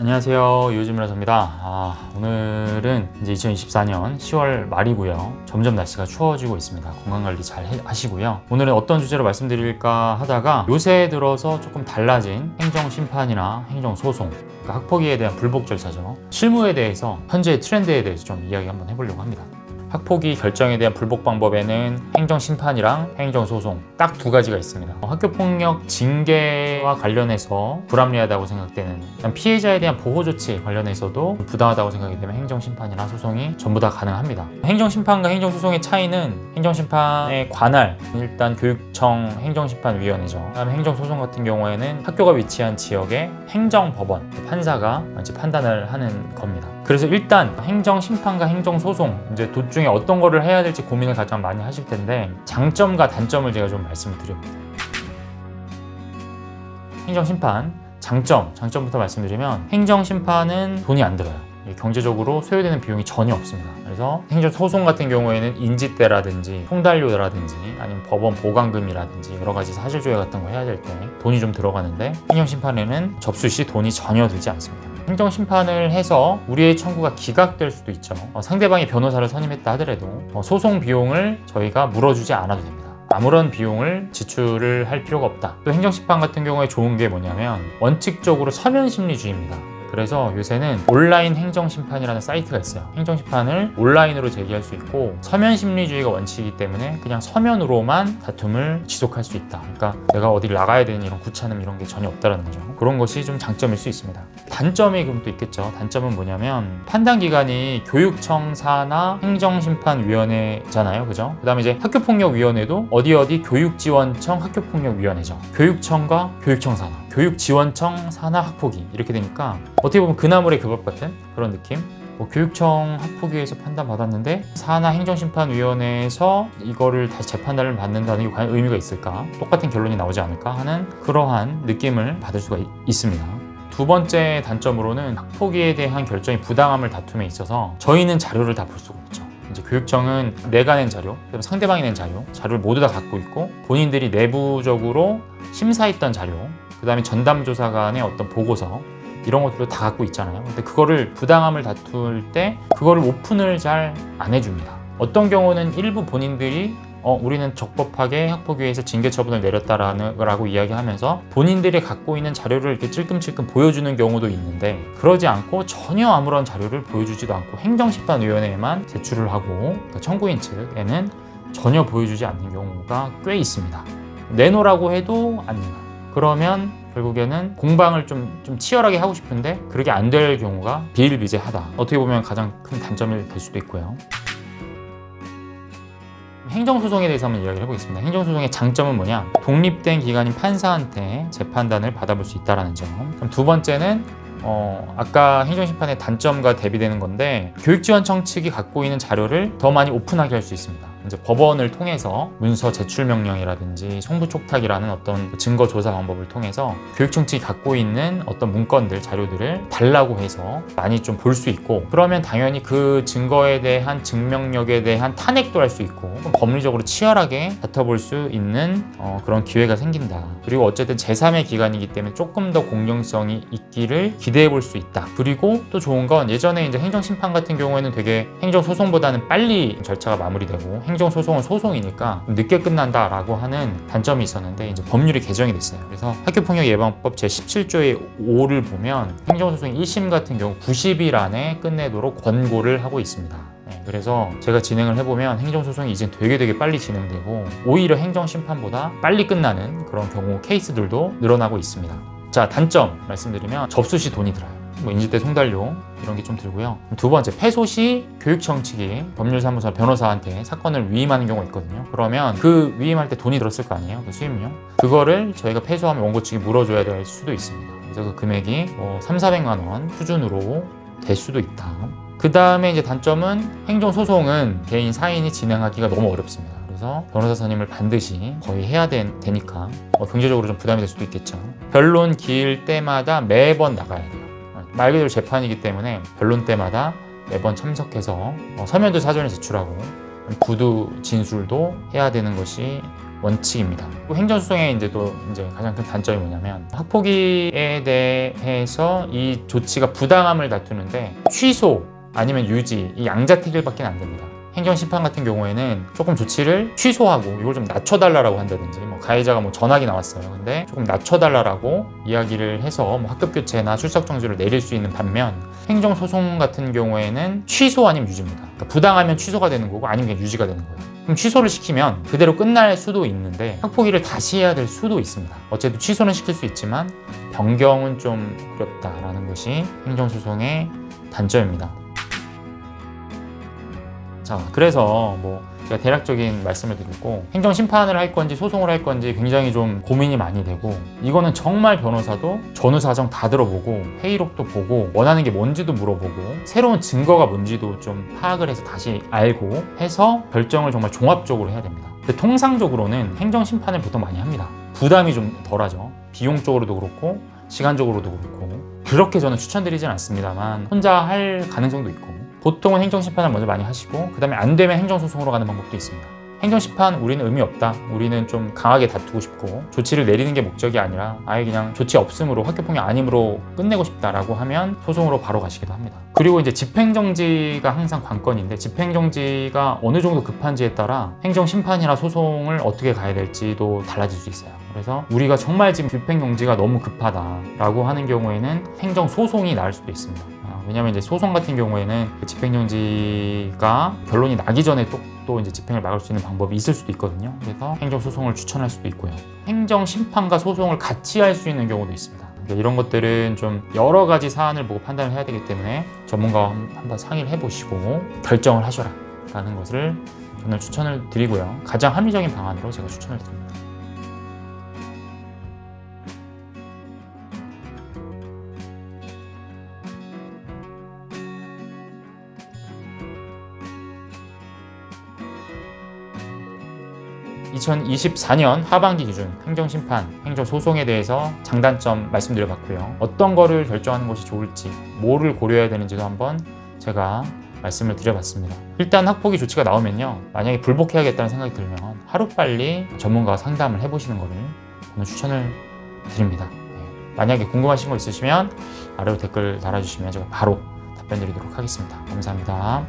안녕하세요, 요즘이라서입니다. 오늘은 이제 2024년 10월 말이고요. 점점 날씨가 추워지고 있습니다. 건강관리 잘 하시고요. 오늘은 어떤 주제로 말씀드릴까 하다가 요새 들어서 조금 달라진 행정심판이나 행정소송, 그러니까 학폭위에 대한 불복 절차죠. 실무에 대해서 현재의 트렌드에 대해서 좀 이야기 한번 해보려고 합니다. 학폭위 결정에 대한 불복 방법에는 행정심판이랑 행정소송 딱 두 가지가 있습니다. 학교폭력 징계와 관련해서 불합리하다고 생각되는 피해자에 대한 보호조치 관련해서도 부당하다고 생각이 되면 행정심판이나 소송이 전부 다 가능합니다. 행정심판과 행정소송의 차이는 행정심판의 관할, 일단 교육청 행정심판위원회죠. 그다음에 행정소송 같은 경우에는 학교가 위치한 지역의 행정법원, 판사가 이제 판단을 하는 겁니다. 그래서 일단 행정심판과 행정소송 이제 둘 중에 어떤 거를 해야 될지 고민을 가장 많이 하실 텐데 장점과 단점을 제가 좀 말씀을 드려봅니다. 행정심판 장점부터 말씀드리면 행정심판은 돈이 안 들어요. 경제적으로 소요되는 비용이 전혀 없습니다. 그래서 행정소송 같은 경우에는 인지대라든지 통달료라든지 아니면 법원 보강금이라든지 여러 가지 사실조회 같은 거 해야 될 때 돈이 좀 들어가는데 행정심판에는 접수 시 돈이 전혀 들지 않습니다. 행정심판을 해서 우리의 청구가 기각될 수도 있죠. 상대방이 변호사를 선임했다 하더라도 소송 비용을 저희가 물어주지 않아도 됩니다. 아무런 비용을 지출을 할 필요가 없다. 또 행정심판 같은 경우에 좋은 게 뭐냐면 원칙적으로 서면심리주의입니다. 그래서 요새는 온라인 행정심판이라는 사이트가 있어요. 행정심판을 온라인으로 제기할 수 있고 서면심리주의가 원칙이기 때문에 그냥 서면으로만 다툼을 지속할 수 있다. 그러니까 내가 어딜 나가야 되는 이런 구차남 이런 게 전혀 없다는 거죠. 그런 것이 좀 장점일 수 있습니다. 단점이 그럼 또 있겠죠. 단점은 뭐냐면 판단기관이 교육청 산하 행정심판위원회잖아요. 그죠? 그 다음에 이제 학교폭력위원회도 어디 교육지원청 학교폭력위원회죠. 교육청과 교육청 산하, 교육지원청 산하 학폭위 이렇게 되니까 어떻게 보면 그나물의 교밥 같은 그런 느낌? 교육청 학폭위에서 판단받았는데 산하 행정심판위원회에서 이거를 다시 재판단을 받는다는 게 과연 의미가 있을까? 똑같은 결론이 나오지 않을까 하는 그러한 느낌을 받을 수가 있습니다. 두 번째 단점으로는 학폭위에 대한 결정이 부당함을 다툼에 있어서 저희는 자료를 다 볼 수가 없죠. 이제 교육청은 내가 낸 자료, 상대방이 낸 자료를 모두 다 갖고 있고 본인들이 내부적으로 심사했던 자료, 그 다음에 전담조사관의 어떤 보고서 이런 것들도 다 갖고 있잖아요. 근데 그거를 부당함을 다툴 때 그거를 오픈을 잘 안 해줍니다. 어떤 경우는 일부 본인들이 우리는 적법하게 학폭위에서 징계 처분을 내렸다라고 이야기하면서 본인들이 갖고 있는 자료를 이렇게 찔끔찔끔 보여주는 경우도 있는데 그러지 않고 전혀 아무런 자료를 보여주지도 않고 행정심판위원회에만 제출을 하고 청구인 측에는 전혀 보여주지 않는 경우가 꽤 있습니다. 내놓으라고 해도 안 내놔요. 그러면 결국에는 공방을 좀 치열하게 하고 싶은데 그렇게 안 될 경우가 비일비재하다. 어떻게 보면 가장 큰 단점이 될 수도 있고요. 행정소송에 대해서 한번 이야기를 해보겠습니다. 행정소송의 장점은 뭐냐? 독립된 기관인 판사한테 재판단을 받아볼 수 있다는 점. 그럼 두 번째는 아까 행정심판의 단점과 대비되는 건데 교육지원청 측이 갖고 있는 자료를 더 많이 오픈하게 할 수 있습니다. 이제 법원을 통해서 문서 제출 명령이라든지 송부촉탁이라는 어떤 증거 조사 방법을 통해서 교육청 측이 갖고 있는 어떤 문건들, 자료들을 달라고 해서 많이 좀 볼 수 있고 그러면 당연히 그 증거에 대한 증명력에 대한 탄핵도 할 수 있고 법리적으로 치열하게 다퉈볼 수 있는 그런 기회가 생긴다. 그리고 어쨌든 제3의 기관이기 때문에 조금 더 공정성이 있기를 기대해 볼 수 있다. 그리고 또 좋은 건 예전에 이제 행정심판 같은 경우에는 되게 행정소송보다는 빨리 절차가 마무리되고 행정소송은 소송이니까 늦게 끝난다라고 하는 단점이 있었는데 이제 법률이 개정이 됐어요. 그래서 학교폭력예방법 제17조의 5를 보면 행정소송 1심 같은 경우 90일 안에 끝내도록 권고를 하고 있습니다. 그래서 제가 진행을 해보면 행정소송이 이제 되게 빨리 진행되고 오히려 행정심판보다 빨리 끝나는 그런 경우 케이스들도 늘어나고 있습니다. 자, 단점 말씀드리면 접수 시 돈이 들어요. 인지대 송달료 이런 게 좀 들고요. 두 번째, 패소 시 교육청 측이 법률사무소 변호사한테 사건을 위임하는 경우가 있거든요. 그러면 그 위임할 때 돈이 들었을 거 아니에요? 그 수임료? 그거를 저희가 패소하면 원고 측이 물어줘야 될 수도 있습니다. 그래서 그 금액이 300~400만 원 수준으로 될 수도 있다. 그 다음에 이제 단점은 행정소송은 개인 사인이 진행하기가 너무 어렵습니다. 그래서 변호사 선임을 반드시 거의 해야 되니까 경제적으로 좀 부담이 될 수도 있겠죠. 변론 길 때마다 매번 나가야 돼요. 말 그대로 재판이기 때문에 변론 때마다 매번 참석해서 서면도 사전에 제출하고 구두 진술도 해야 되는 것이 원칙입니다. 행정소송의 이제 또 가장 큰 단점이 뭐냐면 학폭위에 대해서 이 조치가 부당함을 다투는데 취소 아니면 유지 이 양자택일밖에 안 됩니다. 행정심판 같은 경우에는 조금 조치를 취소하고 이걸 좀 낮춰달라고 한다든지 가해자가 전학이 나왔어요. 근데 조금 낮춰달라고 이야기를 해서 학급 교체나 출석 정지를 내릴 수 있는 반면 행정소송 같은 경우에는 취소 아니면 유지입니다. 그러니까 부당하면 취소가 되는 거고 아니면 그냥 유지가 되는 거예요. 그럼 취소를 시키면 그대로 끝날 수도 있는데 학폭위를 다시 해야 될 수도 있습니다. 어쨌든 취소는 시킬 수 있지만 변경은 좀 어렵다라는 것이 행정소송의 단점입니다. 자, 그래서 제가 대략적인 말씀을 드리고 행정심판을 할 건지 소송을 할 건지 굉장히 좀 고민이 많이 되고 이거는 정말 변호사도 전후 사정 다 들어보고 회의록도 보고 원하는 게 뭔지도 물어보고 새로운 증거가 뭔지도 좀 파악을 해서 다시 알고 해서 결정을 정말 종합적으로 해야 됩니다. 근데 통상적으로는 행정심판을 보통 많이 합니다. 부담이 좀 덜하죠. 비용적으로도 그렇고 시간적으로도 그렇고 그렇게 저는 추천드리진 않습니다만 혼자 할 가능성도 있고 보통은 행정심판을 먼저 많이 하시고 그 다음에 안 되면 행정소송으로 가는 방법도 있습니다. 행정심판 우리는 의미 없다. 우리는 좀 강하게 다투고 싶고 조치를 내리는 게 목적이 아니라 아예 그냥 조치 없음으로 학교폭력 아님으로 끝내고 싶다라고 하면 소송으로 바로 가시기도 합니다. 그리고 이제 집행정지가 항상 관건인데 집행정지가 어느 정도 급한지에 따라 행정심판이나 소송을 어떻게 가야 될지도 달라질 수 있어요. 그래서 우리가 정말 지금 집행정지가 너무 급하다라고 하는 경우에는 행정소송이 나을 수도 있습니다. 왜냐하면 이제 소송 같은 경우에는 집행정지가 결론이 나기 전에 또 이제 집행을 막을 수 있는 방법이 있을 수도 있거든요. 그래서 행정소송을 추천할 수도 있고요. 행정심판과 소송을 같이 할 수 있는 경우도 있습니다. 이런 것들은 좀 여러 가지 사안을 보고 판단을 해야 되기 때문에 전문가와 한번 상의를 해보시고 결정을 하셔라 라는 것을 저는 추천을 드리고요. 가장 합리적인 방안으로 제가 추천을 드립니다. 2024년 하반기 기준 행정심판, 행정소송에 대해서 장단점 말씀드려봤고요. 어떤 거를 결정하는 것이 좋을지, 뭐를 고려해야 되는지도 한번 제가 말씀을 드려봤습니다. 일단 학폭위 조치가 나오면요, 만약에 불복해야겠다는 생각이 들면 하루빨리 전문가와 상담을 해보시는 거를 저는 추천을 드립니다. 만약에 궁금하신 거 있으시면 아래로 댓글 달아주시면 제가 바로 답변 드리도록 하겠습니다. 감사합니다.